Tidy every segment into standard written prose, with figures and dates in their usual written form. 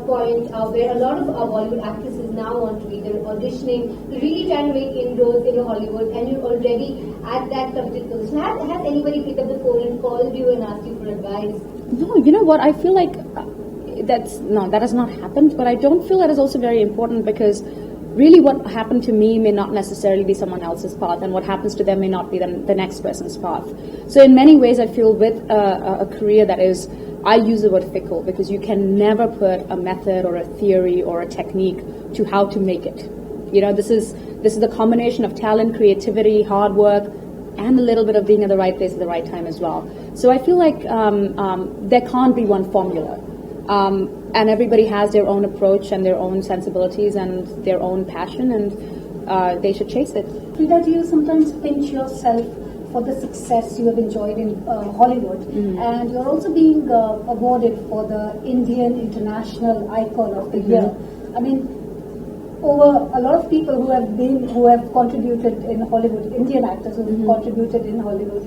point where a lot of Bollywood actresses now want to be. They're auditioning, they're really trying to make inroads into Hollywood, and you're already at that coveted position. Has anybody picked up the phone and called you and asked you for advice? No, you know what? I feel like that has not happened, but I don't feel that is also very important, because really what happened to me may not necessarily be someone else's path, and what happens to them may not be the next person's path. So in many ways I feel with a career that is, I use the word fickle, because you can never put a method or a theory or a technique to how to make it. You know, this is the combination of talent, creativity, hard work, and a little bit of being at the right place at the right time as well. So I feel like there can't be one formula. And everybody has their own approach and their own sensibilities and their own passion, and they should chase it. Freida, do you sometimes pinch yourself for the success you have enjoyed in Hollywood? Mm-hmm. And you're also being awarded for the Indian International Icon of the Year. I mean, over a lot of people who have contributed in Hollywood, Indian actors who have contributed in Hollywood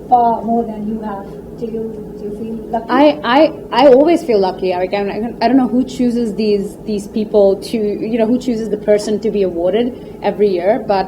far more than you have. Do you feel lucky? I always feel lucky. I don't know who chooses these people to, who chooses the person to be awarded every year, but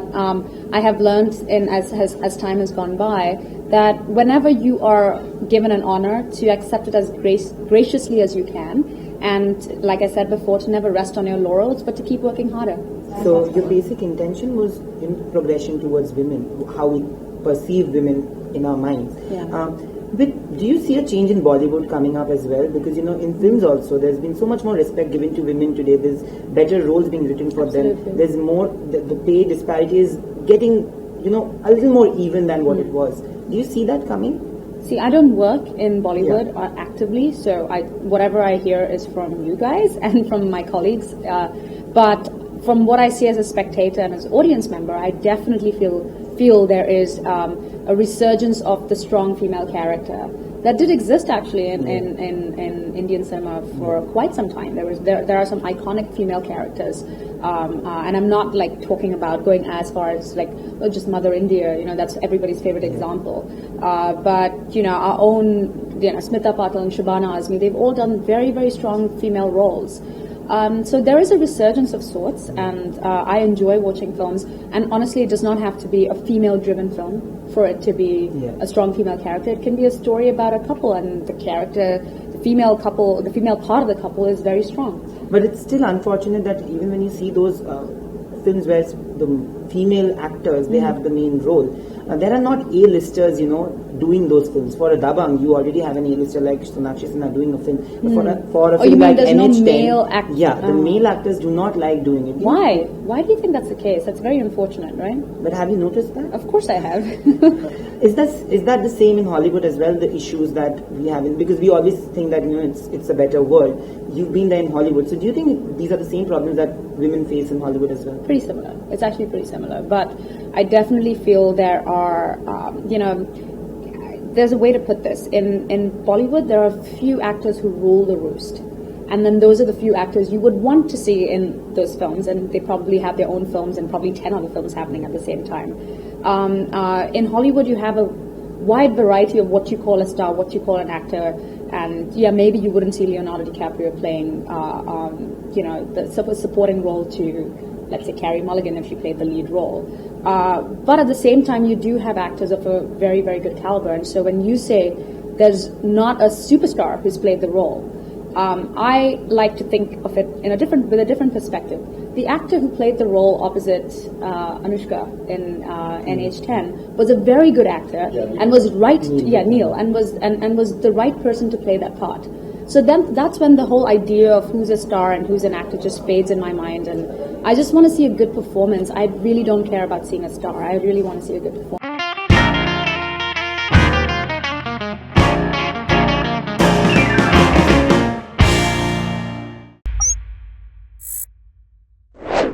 I have learned as time has gone by that whenever you are given an honor, to accept it as graciously as you can. And like I said before, to never rest on your laurels, but to keep working harder. So your basic intention was in progression towards women, how we perceive women in our minds. Yeah. But do you see a change in Bollywood coming up as well? Because, in films also, there's been so much more respect given to women today. There's better roles being written for Absolutely. them. There's more, the pay disparity is getting, a little more even than what it was. Do you see that coming? See, I don't work in Bollywood actively, so whatever I hear is from you guys and from my colleagues. But from what I see as a spectator and as an audience member, I definitely feel there is a resurgence of the strong female character that did exist actually in Indian cinema for quite some time. There are some iconic female characters, and I'm not talking about going as far as just Mother India. That's everybody's favorite example. But our own Smita Patil and Shabana Azmi, they've all done very, very strong female roles. So there is a resurgence of sorts, and I enjoy watching films. And honestly, it does not have to be a female-driven film for it to be a strong female character. It can be a story about a couple, and the female part of the couple is very strong. But it's still unfortunate that even when you see those films where the female actors, they have the main role, there are not A-listers, doing those films. For a dabang, you already have an A-lister like Sonakshi Sinha doing a film. For a film like MH10, male actors? Yeah, the male actors do not like doing it. Why? Why do you think that's the case? That's very unfortunate, right? But have you noticed that? Of course I have. Is that the same in Hollywood as well, the issues that we have? Because we always think that it's a better world. You've been there in Hollywood, so do you think these are the same problems that women face in Hollywood as well? Pretty similar. It's actually pretty similar. But I definitely feel there are, there's a way to put this. In Bollywood, there are a few actors who rule the roost. And then those are the few actors you would want to see in those films, and they probably have their own films and probably 10 other films happening at the same time. In Hollywood, you have a wide variety of what you call a star, what you call an actor, and maybe you wouldn't see Leonardo DiCaprio playing, the supporting role to, let's say, Carey Mulligan if she played the lead role. But at the same time, you do have actors of a very, very good caliber, and so when you say there's not a superstar who's played the role, I like to think of it with a different perspective. The actor who played the role opposite Anushka in NH10 was a very good actor and was Neil, and was the right person to play that part. So then that's when the whole idea of who's a star and who's an actor just fades in my mind, and I just want to see a good performance. I really don't care about seeing a star. I really want to see a good performance.